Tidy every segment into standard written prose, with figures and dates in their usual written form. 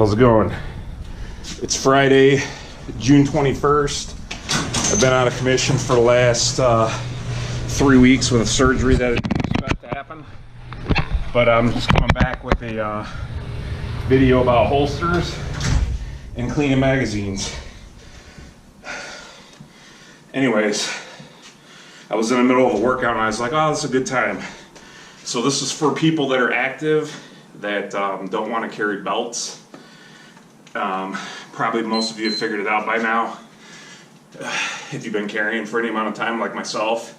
How's it going? It's Friday, June 21st. I've been out of commission for the last 3 weeks with a surgery that I didn't expect to happen. But I'm just coming back with a video about holsters and cleaning magazines. Anyways, I was in the middle of a workout and I was like, oh, this is a good time. So this is for people that are active, that don't want to carry belts. Probably most of you have figured it out by now, if you've been carrying for any amount of time like myself.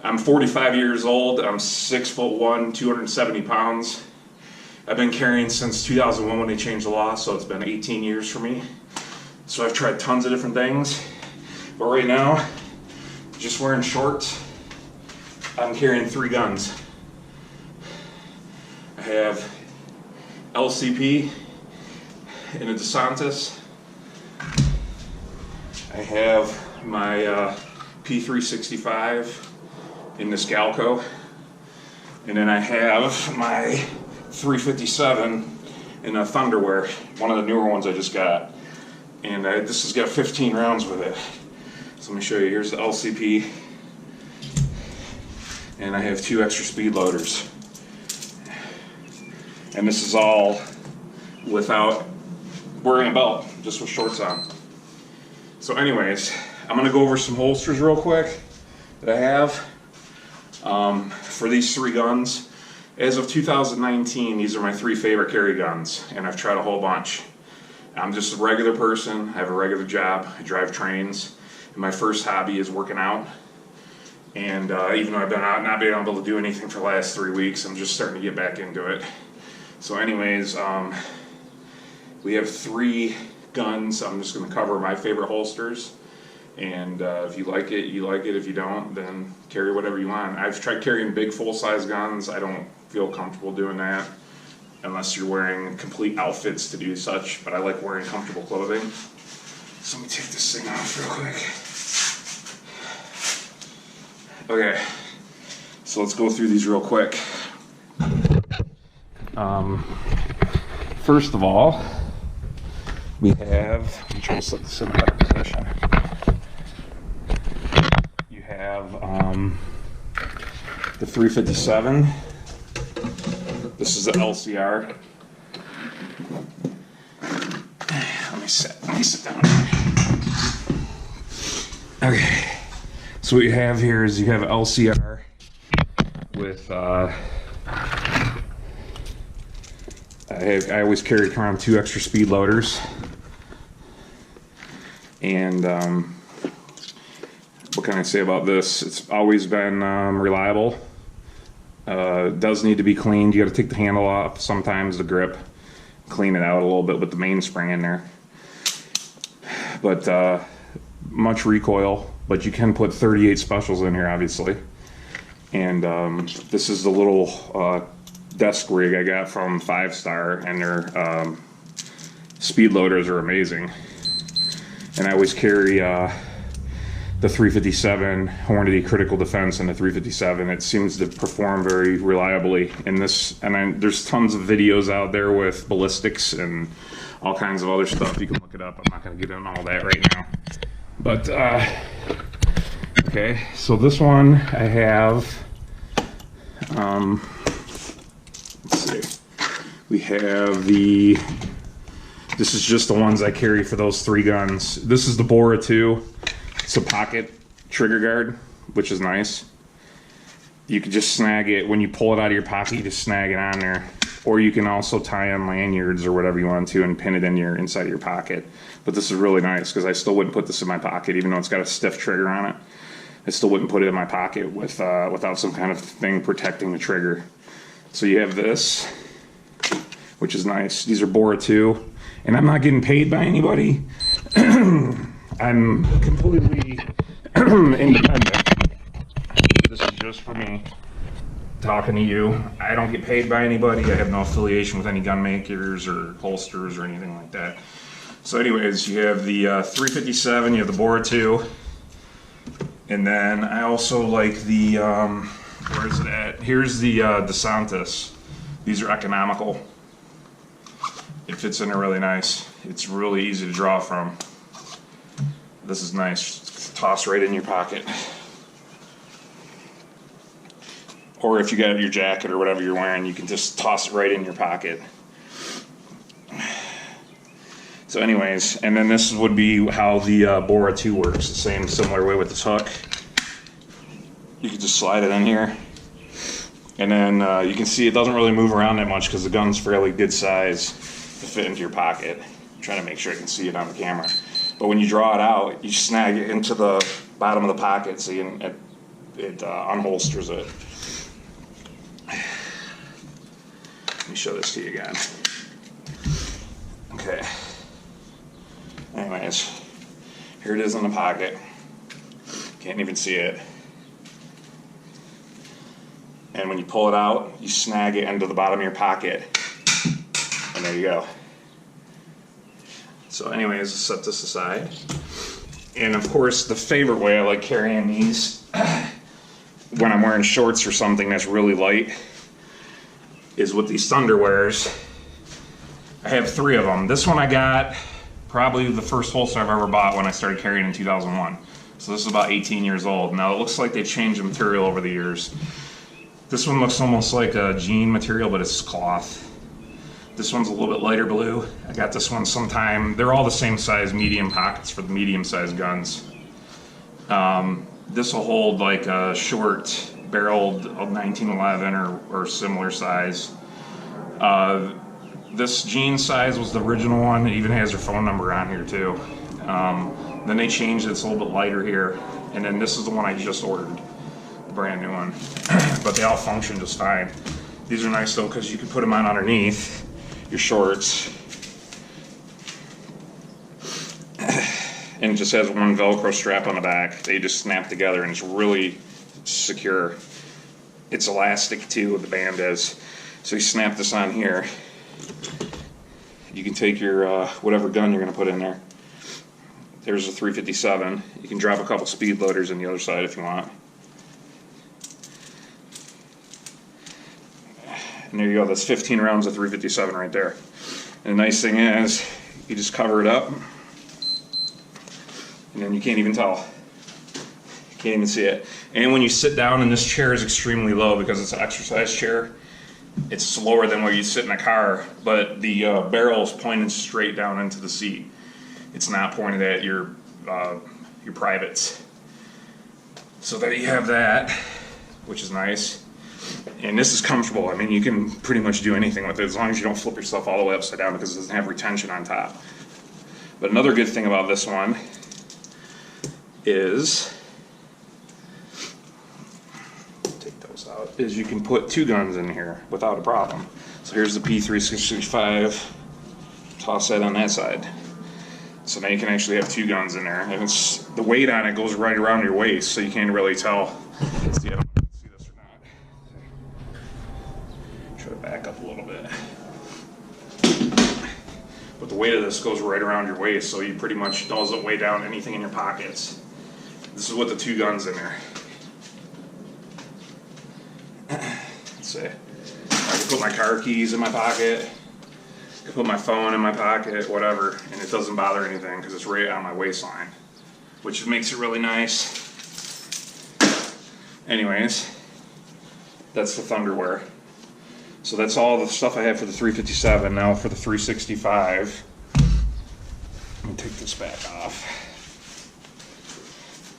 I'm 45 years old, I'm 6'1", 270 pounds. I've been carrying since 2001 when they changed the law, so it's been 18 years for me. So I've tried tons of different things, but right now, just wearing shorts, I'm carrying 3 guns. I have LCP in a DeSantis. I have my P365 in this Galco, and then I have my 357 in a Thunderwear, one of the newer ones I just got, and this has got 15 rounds with it. So let me show you. Here's the LCP, and I have 2 extra speed loaders, and this is all without wearing a belt, just with shorts on. So anyways, I'm gonna go over some holsters real quick that I have for these 3 guns. As of 2019, these are my 3 favorite carry guns, and I've tried a whole bunch. I'm just a regular person, I have a regular job, I drive trains, and my first hobby is working out. And even though I've been out, not being able to do anything for the last 3 weeks, I'm just starting to get back into it. So anyways, we have 3 guns. I'm just going to cover my favorite holsters, and if you like it, you like it. If you don't, then carry whatever you want. I've tried carrying big full-size guns. I don't feel comfortable doing that unless you're wearing complete outfits to do such, but I like wearing comfortable clothing. So let me take this thing off real quick. Okay, so let's go through these real quick. First of all, we have, I'm trying to set this in a better position. You have the 357. This is the LCR. Let me sit down. Okay. So what you have here is you have LCR with I always carry around 2 extra speed loaders, and what can I say about this? It's always been reliable. Does need to be cleaned. You got to take the handle off sometimes, the grip, clean it out a little bit with the mainspring in there. But much recoil, but you can put 38 specials in here, obviously. And this is the little desk rig I got from 5 Star, and their speed loaders are amazing. And I always carry the 357 Hornady Critical Defense and the 357. It seems to perform very reliably in this, and there's tons of videos out there with ballistics and all kinds of other stuff. You can look it up. I'm not going to get into all that right now. But okay, so this one I have, let's see, we have this is just the ones I carry for those 3 guns. This is the Bora 2. It's a pocket trigger guard, which is nice. You can just snag it when you pull it out of your pocket. You just snag it on there, or you can also tie on lanyards or whatever you want to and pin it in your inside of your pocket. But this is really nice because I still wouldn't put this in my pocket, even though it's got a stiff trigger on it. I still wouldn't put it in my pocket without some kind of thing protecting the trigger. So you have this, which is nice. These are Bora 2, and I'm not getting paid by anybody. I'm completely independent. This is just for me, talking to you. I don't get paid by anybody. I have no affiliation with any gun makers or holsters or anything like that. So anyways, you have the 357, you have the Bora 2, and then I also like the, where is it at? Here's the DeSantis. These are economical. It fits in there really nice. It's really easy to draw from. This is nice. Just toss right in your pocket. Or if you got your jacket or whatever you're wearing, you can just toss it right in your pocket. So anyways, and then this would be how the Bora 2 works, the same similar way with this hook. You can just slide it in here. And then you can see it doesn't really move around that much because the gun's fairly good size to fit into your pocket. I'm trying to make sure I can see it on the camera. But when you draw it out, you snag it into the bottom of the pocket so it unholsters it. Let me show this to you again. Okay. Anyways, here it is in the pocket. Can't even see it. And when you pull it out, you snag it into the bottom of your pocket. And there you go. So anyways, set this aside. And of course, the favorite way I like carrying these when I'm wearing shorts or something that's really light is with these Thunderwears. I have 3 of them. This one I got probably the first holster I've ever bought when I started carrying in 2001. So this is about 18 years old. Now it looks like they changed the material over the years. This one looks almost like a jean material, but it's cloth. This one's a little bit lighter blue. I got this one sometime. They're all the same size, medium pockets for the medium-sized guns. This will hold like a short barreled 1911 or similar size. This jean size was the original one. It even has their phone number on here too. Then they changed it, it's a little bit lighter here. And then this is the one I just ordered, the brand new one. But they all function just fine. These are nice though because you can put them on underneath your shorts. And it just has one Velcro strap on the back. They just snap together and it's really secure. It's elastic too, the band is. So you snap this on here. You can take your whatever gun you're going to put in there. There's a 357. You can drop a couple speed loaders on the other side if you want. And there you go, that's 15 rounds of 357 right there. And the nice thing is, you just cover it up, and then you can't even tell. You can't even see it. And when you sit down, and this chair is extremely low because it's an exercise chair, it's lower than where you sit in a car, but the barrel is pointed straight down into the seat. It's not pointed at your privates. So there you have that, which is nice. And this is comfortable. I mean, you can pretty much do anything with it as long as you don't flip yourself all the way upside down because it doesn't have retention on top. But another good thing about this one is, take those out, is you can put 2 guns in here without a problem. So here's the P365, toss that on that side. So now you can actually have 2 guns in there. And it's, the weight on it goes right around your waist, so you can't really tell. See, I don't know if you can see this or not. Try to back up a little bit. But the weight of this goes right around your waist, so you pretty much doesn't weigh down anything in your pockets. This is with the 2 guns in there. Let's see. I can put my car keys in my pocket. I can put my phone in my pocket, whatever, and it doesn't bother anything because it's right on my waistline, which makes it really nice. Anyways, that's the Thunderwear. So that's all the stuff I have for the 357. Now for the 365, let me take this back off.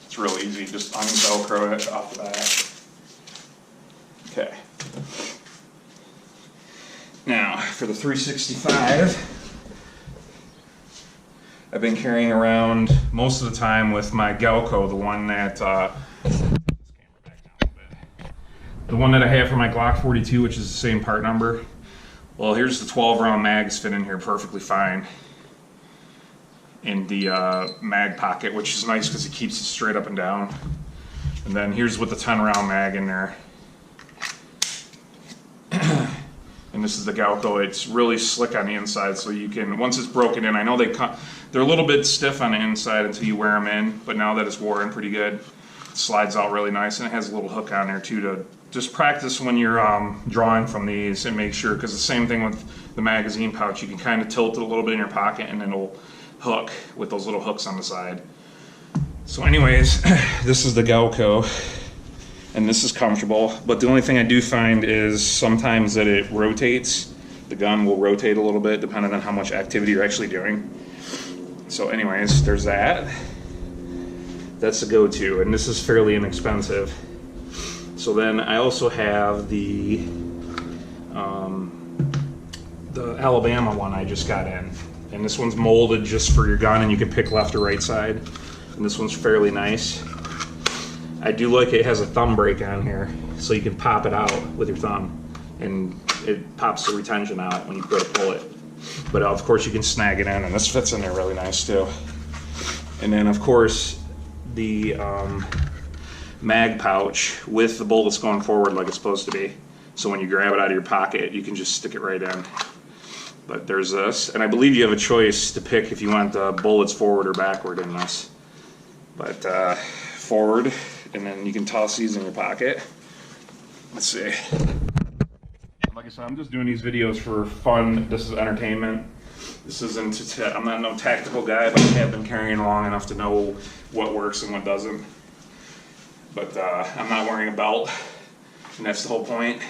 It's real easy, just un-Velcro it off the back. Okay. Now, for the 365, I've been carrying around most of the time with my Galco, the one that, the one that I have for my Glock 42, which is the same part number. Well, here's the 12 round mags fit in here perfectly fine in the mag pocket, which is nice because it keeps it straight up and down. And then here's with the 10 round mag in there. And this is the Galco. It's really slick on the inside, so you can, once it's broken in, I know they're a little bit stiff on the inside until you wear them in, but now that it's worn pretty good, it slides out really nice, and it has a little hook on there too just practice when you're drawing from these and make sure, because the same thing with the magazine pouch, you can kind of tilt it a little bit in your pocket and then it'll hook with those little hooks on the side. So anyways, this is the Galco, and this is comfortable, but the only thing I do find is sometimes that it rotates. The gun will rotate a little bit depending on how much activity you're actually doing. So anyways, there's that. That's the go-to, and this is fairly inexpensive. So then I also have the Alabama one I just got in, and this one's molded just for your gun, and you can pick left or right side. And this one's fairly nice. I do like it has a thumb brake on here, so you can pop it out with your thumb, and it pops the retention out when you go to pull it. But of course you can snag it in, and this fits in there really nice too. And then of course the mag pouch with the bullets going forward like it's supposed to be. So when you grab it out of your pocket, you can just stick it right in. But there's this, and I believe you have a choice to pick if you want the bullets forward or backward in this. But forward, and then you can toss these in your pocket. Let's see. Like I said, I'm just doing these videos for fun. This is entertainment. This isn't, I'm not no tactical guy, but I have been carrying long enough to know what works and what doesn't. But I'm not wearing a belt, and that's the whole point.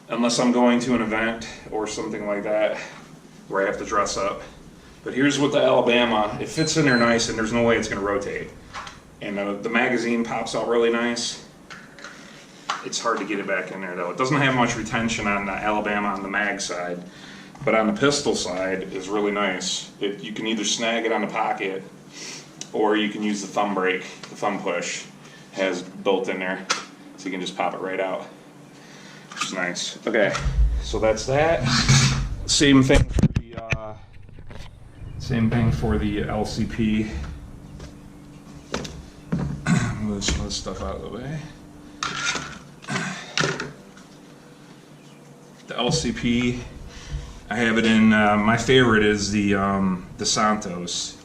Unless I'm going to an event or something like that where I have to dress up. But here's what the Alabama, it fits in there nice, and there's no way it's going to rotate. And the magazine pops out really nice. It's hard to get it back in there though. It doesn't have much retention on the Alabama on the mag side, but on the pistol side is really nice. You can either snag it on the pocket, or you can use the thumb brake, the thumb push has built in there, so you can just pop it right out, which is nice. Okay, so that's that. Same thing for the LCP. Move some of this stuff out of the way. The LCP, I have it in, my favorite is the Santos,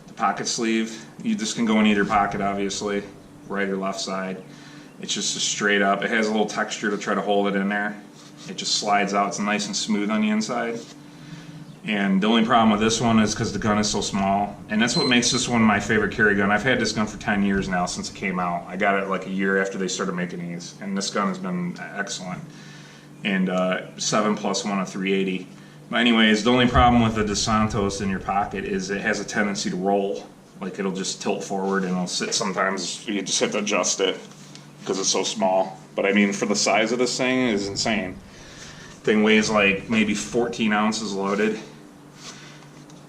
the pocket sleeve. This can go in either pocket, obviously, right or left side. It's just a straight up, it has a little texture to try to hold it in there. It just slides out, it's nice and smooth on the inside. And the only problem with this one is because the gun is so small, and that's what makes this one my favorite carry gun. I've had this gun for 10 years now since it came out. I got it like a year after they started making these, and this gun has been excellent. And 7+1 of 380. But anyways, the only problem with the DeSantos in your pocket is it has a tendency to roll. Like it'll just tilt forward and it'll sit sometimes. You just have to adjust it because it's so small. But I mean, for the size of this thing, it is insane. Thing weighs like maybe 14 ounces loaded.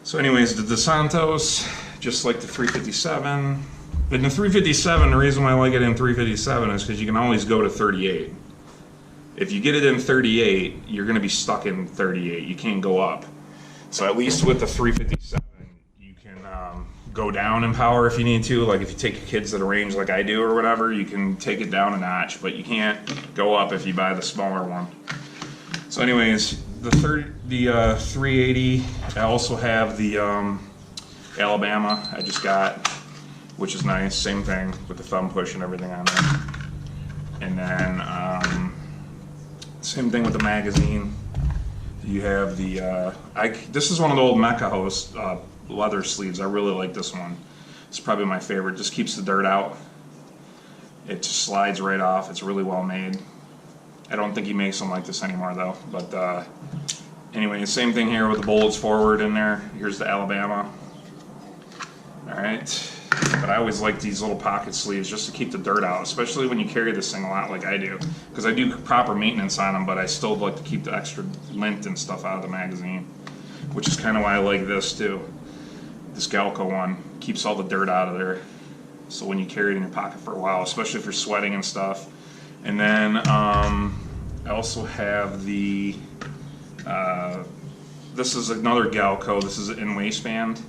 So anyways, the DeSantos, just like the 357. But in the 357, the reason why I like it in 357 is because you can always go to 38. If you get it in 38, you're going to be stuck in 38. You can't go up. So at least with the 357, you can go down in power if you need to. Like if you take your kids to the range like I do or whatever, you can take it down a notch, but you can't go up if you buy the smaller one. So anyways, the 380, I also have the Alabama I just got, which is nice. Same thing with the thumb push and everything on there. And then same thing with the magazine. You have the, this is one of the old Mecha Host leather sleeves. I really like this one. It's probably my favorite. Just keeps the dirt out. It just slides right off. It's really well made. I don't think he makes them like this anymore though. But anyway, same thing here with the bullets forward in there. Here's the Alabama. Alright. But I always like these little pocket sleeves just to keep the dirt out, especially when you carry this thing a lot like I do. Because I do proper maintenance on them, but I still like to keep the extra lint and stuff out of the magazine. Which is kind of why I like this too. This Galco one keeps all the dirt out of there. So when you carry it in your pocket for a while, especially if you're sweating and stuff. And then I also have the, this is another Galco, this is in waistband.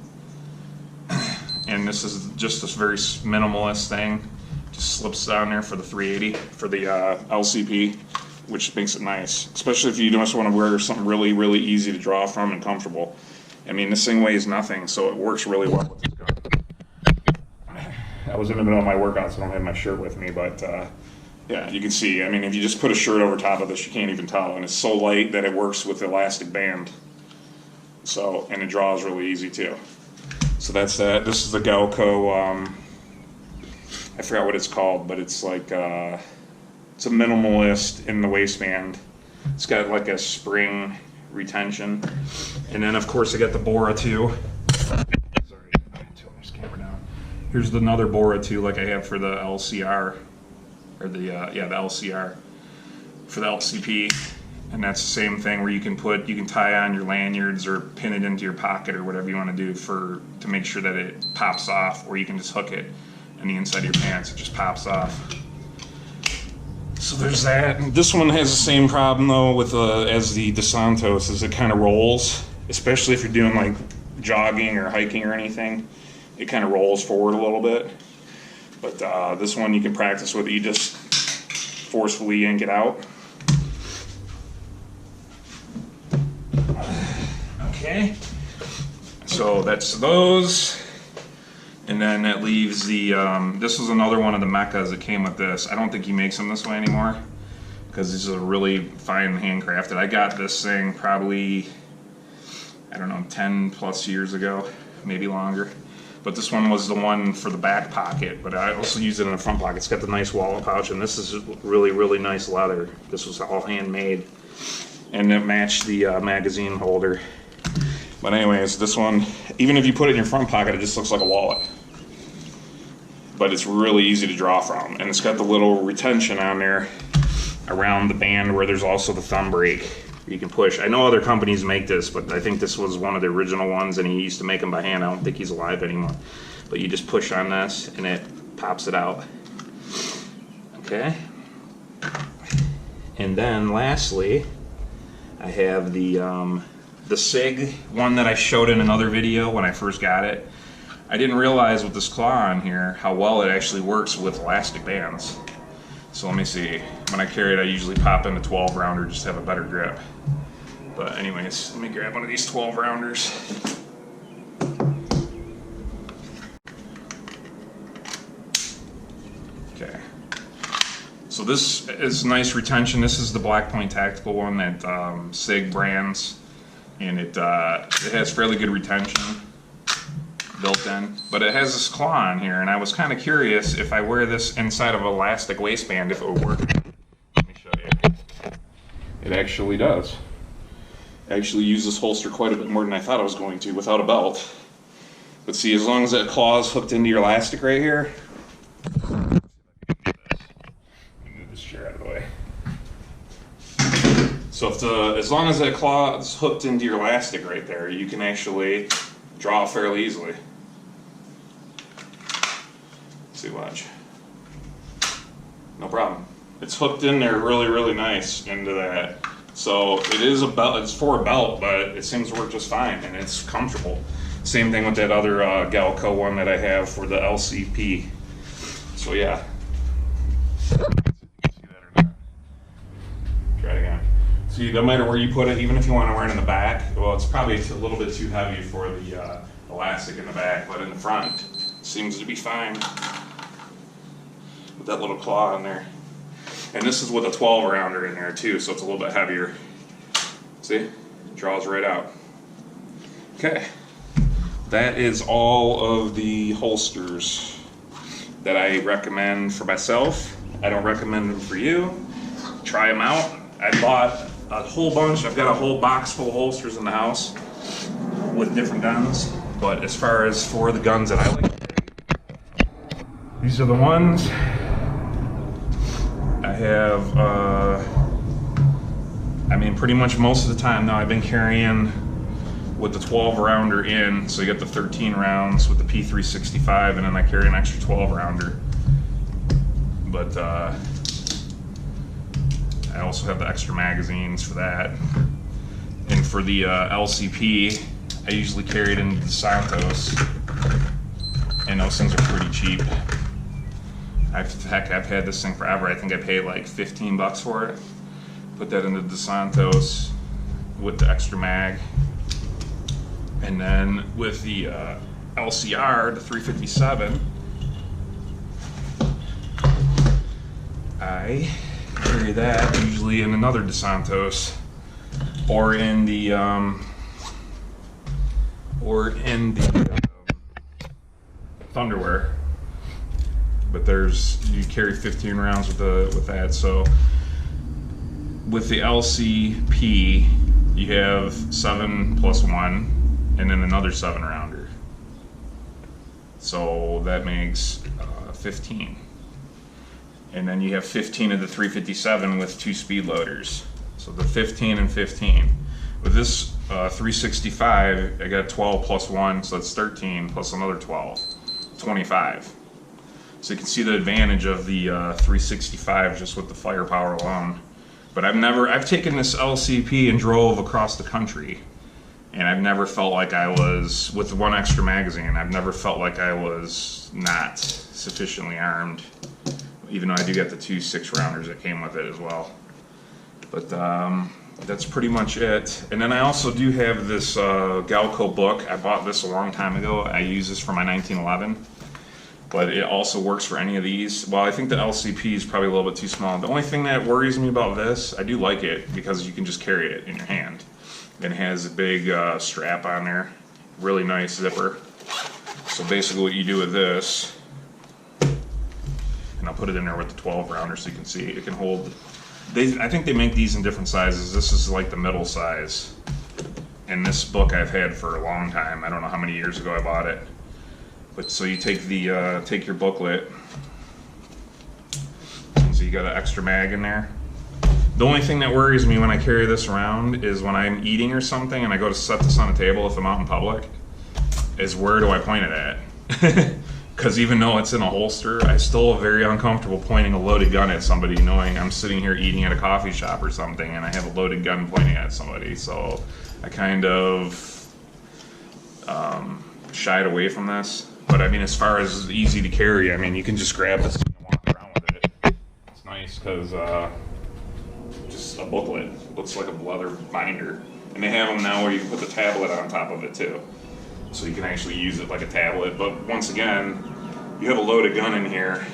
And this is just this very minimalist thing. Just slips down there for the 380, for the LCP, which makes it nice. Especially if you just want to wear something really, really easy to draw from and comfortable. I mean, this thing weighs nothing, so it works really well with this gun. I was in the middle of my workout, so I don't have my shirt with me, but Yeah, you can see, I mean, if you just put a shirt over top of this, you can't even tell, and it's so light that it works with the elastic band. So, and it draws really easy too. So that's that. This is the Galco, I forgot what it's called, but it's like, it's a minimalist in the waistband. It's got like a spring retention. And then of course I got the Bora 2. Sorry, tilt this camera down. Here's another Bora 2 like I have for the LCR. Or the, yeah, the LCR for the LCP, and that's the same thing where you can tie on your lanyards or pin it into your pocket or whatever you want to do to make sure that it pops off, or you can just hook it in the inside of your pants, it just pops off. So there's that. And this one has the same problem though with as the DeSantos, is it kind of rolls, especially if you're doing like jogging or hiking or anything. It kind of rolls forward a little bit. But this one you can practice with. You just forcefully yank it out. Okay. So that's those. And then that leaves the, this was another one of the Mechas that came with this. I don't think he makes them this way anymore, because this is a really fine handcrafted. I got this thing probably, I don't know, 10 plus years ago, maybe longer. But this one was the one for the back pocket, but I also use it in the front pocket. It's got the nice wallet pouch, and this is really, really nice leather. This was all handmade, and it matched the magazine holder. But anyways, this one, even if you put it in your front pocket, it just looks like a wallet. But it's really easy to draw from, and it's got the little retention on there around the band where there's also the thumb brake you can push. I know other companies make this, but I think this was one of the original ones, and he used to make them by hand. I don't think he's alive anymore. But you just push on this, and it pops it out. Okay. And then lastly, I have the SIG one that I showed in another video when I first got it. I didn't realize with this claw on here how well it actually works with elastic bands. So let me see. When I carry it, I usually pop in a 12 rounder just to have a better grip. But anyways, let me grab one of these 12 rounders. Okay. So this is nice retention. This is the Black Point Tactical one that SIG brands, and it has fairly good retention built in, but it has this claw on here, and I was kind of curious if I wear this inside of an elastic waistband if it would work. Let me show you. It actually does. I actually use this holster quite a bit more than I thought I was going to without a belt. But see, as long as that claw is hooked into your elastic right here. Let me move this chair out of the way. So if as long as that claw is hooked into your elastic right there, you can actually draw fairly easily. See, watch. No problem. It's hooked in there really, really nice into that. So it is a belt, it's for a belt, but it seems to work just fine, and it's comfortable. Same thing with that other Galco one that I have for the LCP. So yeah. See that or not? Try it again. See, no matter where you put it, even if you want to wear it in the back, well, it's probably a little bit too heavy for the elastic in the back, but in the front, it seems to be fine. With that little claw in there. And this is with a 12 rounder in there too, so it's a little bit heavier. See? It draws right out. Okay. That is all of the holsters that I recommend for myself. I don't recommend them for you. Try them out. I bought a whole bunch. I've got a whole box full of holsters in the house with different guns. But as far as for the guns that I like to carry, these are the ones. I have, I mean, pretty much most of the time now I've been carrying with the 12 rounder in, so you get the 13 rounds with the P365, and then I carry an extra 12 rounder. But I also have the extra magazines for that. And for the LCP, I usually carry it in the Santos, and those things are pretty cheap. Heck, I've had this thing forever. I think I paid like 15 bucks for it. Put that into the Santos with the extra mag. And then with the LCR, the 357, I carry that usually in another DeSantos or in the Thunderwear. But you carry 15 rounds with that. So with the LCP, you have 7 plus 1, and then another 7 rounder. So that makes 15. And then you have 15 of the 357 with 2 speed loaders. So the 15 and 15. With this 365, I got 12 plus 1, so that's 13 plus another 12, 25. So you can see the advantage of the 365 just with the firepower alone. But I've taken this LCP and drove across the country, and I've never felt like I was, with 1 extra magazine, I've never felt like I was not sufficiently armed, even though I do get the 2 6-rounders that came with it as well. But that's pretty much it. And then I also do have this Galco book. I bought this a long time ago. I use this for my 1911. But it also works for any of these. Well, I think the LCP is probably a little bit too small. The only thing that worries me about this, I do like it because you can just carry it in your hand. And it has a big strap on there, really nice zipper. So basically what you do with this, and I'll put it in there with the 12 rounder so you can see, it can hold, I think they make these in different sizes. This is like the middle size. And this book I've had for a long time. I don't know how many years ago I bought it. But so you take take your booklet, and so you got an extra mag in there. The only thing that worries me when I carry this around is when I'm eating or something and I go to set this on the table if I'm out in public, is where do I point it at? Because even though it's in a holster, I still am very uncomfortable pointing a loaded gun at somebody knowing I'm sitting here eating at a coffee shop or something and I have a loaded gun pointing at somebody. So I kind of shied away from this. But I mean, as far as easy to carry, I mean, you can just grab this and walk around with it. It's nice because just a booklet. Looks like a leather binder. And they have them now where you can put the tablet on top of it too. So you can actually use it like a tablet. But once again, you have a loaded gun in here.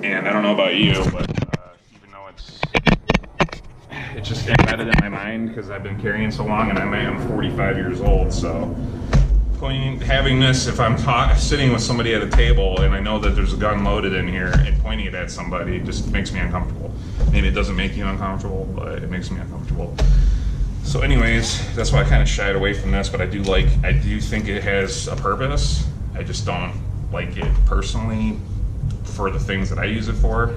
And I don't know about you, but even though it's just embedded in my mind because I've been carrying so long and I'm 45 years old, so having this, if I'm sitting with somebody at a table and I know that there's a gun loaded in here and pointing it at somebody, just makes me uncomfortable. Maybe it doesn't make you uncomfortable, but it makes me uncomfortable. So anyways, that's why I kind of shied away from this, but I do think it has a purpose. I just don't like it personally for the things that I use it for.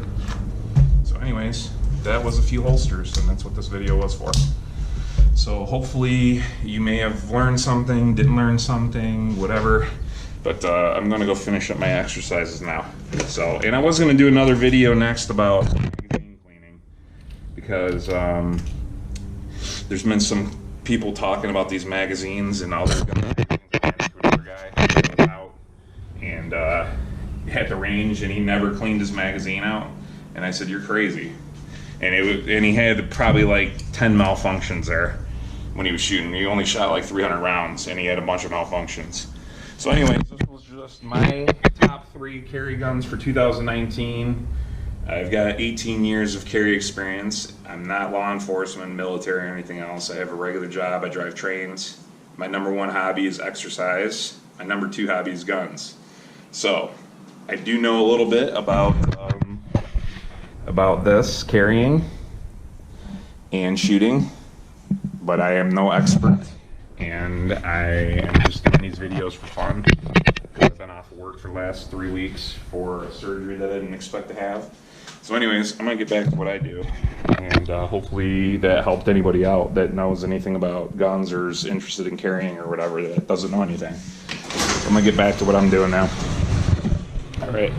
So anyways, that was a few holsters, and that's what this video was for. So hopefully you may have learned something, didn't learn something, whatever. But I'm gonna go finish up my exercises now. So, and I was gonna do another video next about magazine cleaning because there's been some people talking about these magazines and all their guns. Another guy who was out and at the range and he never cleaned his magazine out. And I said, "You're crazy." And he had probably like 10 malfunctions there when he was shooting. He only shot like 300 rounds and he had a bunch of malfunctions. So anyways, this was just my top 3 carry guns for 2019. I've got 18 years of carry experience. I'm not law enforcement, military, or anything else. I have a regular job. I drive trains. My number 1 hobby is exercise. My number 2 hobby is guns. So I do know a little bit about this carrying and shooting, but I am no expert, and I am just doing these videos for fun because I've been off of work for the last 3 weeks for a surgery that I didn't expect to have. So anyways, I'm gonna get back to what I do, and hopefully that helped anybody out that knows anything about guns or is interested in carrying or whatever that doesn't know anything. So I'm gonna get back to what I'm doing now. All right.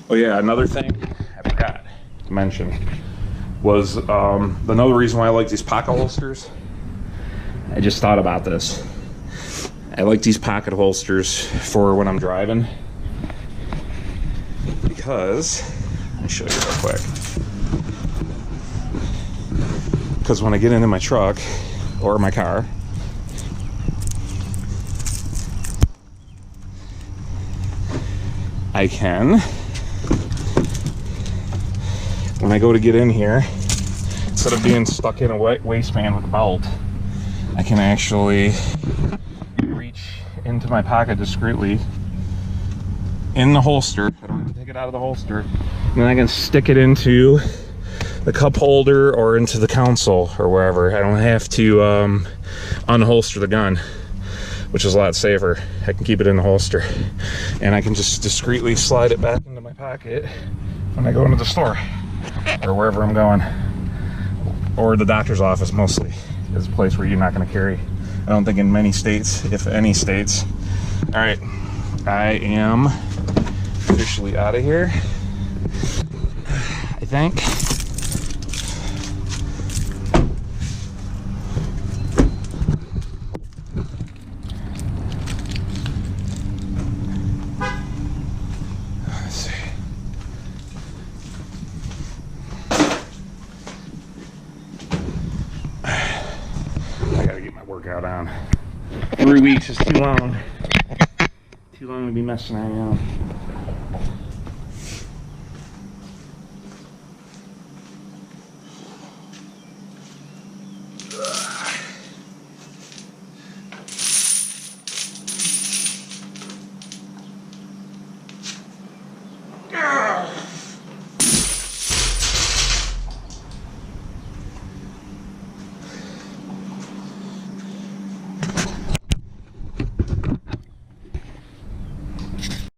Oh yeah, another thing I forgot to mention was another reason why I like these pocket holsters. I just thought about this. I like these pocket holsters for when I'm driving because, let me show you real quick. Because when I get into my truck or my car, I can, when I go to get in here, instead of being stuck in a waistband with a belt, I can actually reach into my pocket discreetly in the holster. I don't have to take it out of the holster. And then I can stick it into the cup holder or into the console or wherever. I don't have to unholster the gun, which is a lot safer. I can keep it in the holster. And I can just discreetly slide it back into my pocket when I go into the store or wherever I'm going. Or the doctor's office mostly is a place where you're not gonna carry. I don't think in many states, if any states. All right, I am officially out of here, I think. Let's see. I gotta get my workout on. 3 weeks is too long. Too long to be messing around.